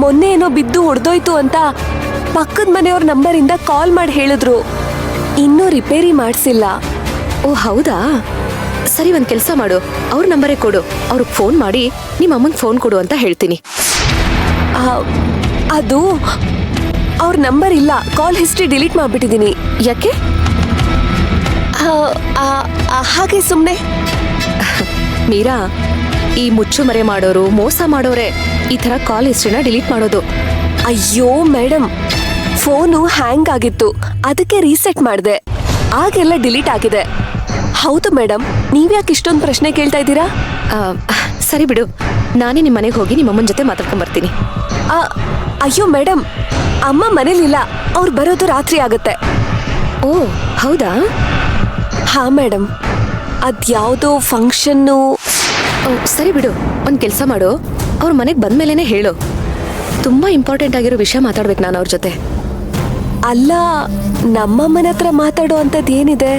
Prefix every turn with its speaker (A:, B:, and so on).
A: ಮೊನ್ನೆ ಏನೋ ಬಿದ್ದು ಹೊಡೆದೋಯ್ತು ಅಂತ ಪಕ್ಕದ ಮನೆಯವ್ರ ನಂಬರಿಂದ ಕಾಲ್ ಮಾಡಿ ಹೇಳಿದ್ರು. ಇನ್ನೂ ರಿಪೇರಿ ಮಾಡಿಸಿಲ್ಲ.
B: ಓ ಹೌದಾ, ಸರಿ ಒಂದ್ ಕೆಲಸ ಮಾಡು, ಅವ್ರ ನಂಬರೇ ಕೊಡು. ಅವ್ರಿಗೆ ಫೋನ್ ಮಾಡಿ ನಿಮ್ಮ ಅಮ್ಮಂಗೆ ಫೋನ್ ಕೊಡು ಅಂತ ಹೇಳ್ತೀನಿ.
A: ಅದು ಅವ್ರ ನಂಬರ್ ಇಲ್ಲ, ಕಾಲ್ ಹಿಸ್ಟ್ರಿ ಡಿಲೀಟ್ ಮಾಡ್ಬಿಟ್ಟಿದೀನಿ.
B: ಯಾಕೆ?
A: ಹಾಗೆ ಸುಮ್ಮನೆ.
B: ಮೀರಾ, ಈ ಮುಚ್ಚು ಮರೆ ಮಾಡೋರು, ಮೋಸ ಮಾಡೋರೆ ಈ ತರ ಕಾಲ್ ಹಿಸ್ಟ್ರಿನ ಡಿಲೀಟ್ ಮಾಡೋದು.
A: ಅಯ್ಯೋ ಮೇಡಮ್, ಫೋನು ಹ್ಯಾಂಗ್ ಆಗಿತ್ತು, ಅದಕ್ಕೆ ರೀಸೆಟ್ ಮಾಡಿದೆ, ಆಗೆಲ್ಲ ಡಿಲೀಟ್ ಆಗಿದೆ. ಹೌದು ಮೇಡಮ್, ನೀವ್ಯಾಕೆ ಇಷ್ಟೊಂದು ಪ್ರಶ್ನೆ ಕೇಳ್ತಾ ಇದ್ದೀರಾ?
B: ಸರಿ ಬಿಡು, ನಾನೇ ನಿಮ್ಮ ಮನೆಗೆ ಹೋಗಿ ನಿಮ್ಮ ಅಮ್ಮನ ಜೊತೆ ಮಾತಾಡ್ಕೊಂಡ್ ಬರ್ತೀನಿ.
A: ಅಯ್ಯೋ ಮೇಡಮ್, ಅಮ್ಮ ಮನೇಲಿಲ್ಲ, ಅವ್ರು ಬರೋದು ರಾತ್ರಿ ಆಗುತ್ತೆ.
B: ಓ ಹೌದಾ?
A: ಹಾ ಮೇಡಮ್, ಅದ್ಯಾವುದೋ ಫಂಕ್ಷನ್ನು.
B: ಸರಿ ಬಿಡು, ಒಂದು ಕೆಲಸ ಮಾಡು, ಅವ್ರ ಮನೆಗೆ ಬಂದ್ಮೇಲೆ ಹೇಳು. ತುಂಬಾ ಇಂಪಾರ್ಟೆಂಟ್ ಆಗಿರೋ ವಿಷಯ ಮಾತಾಡ್ಬೇಕು ನಾನು ಅವ್ರ ಜೊತೆ.
A: ಅಲ್ಲ, ನಮ್ಮಮ್ಮನ ಹತ್ರ ಮಾತಾಡೋ ಅಂಥದ್ದು ಏನಿದೆ?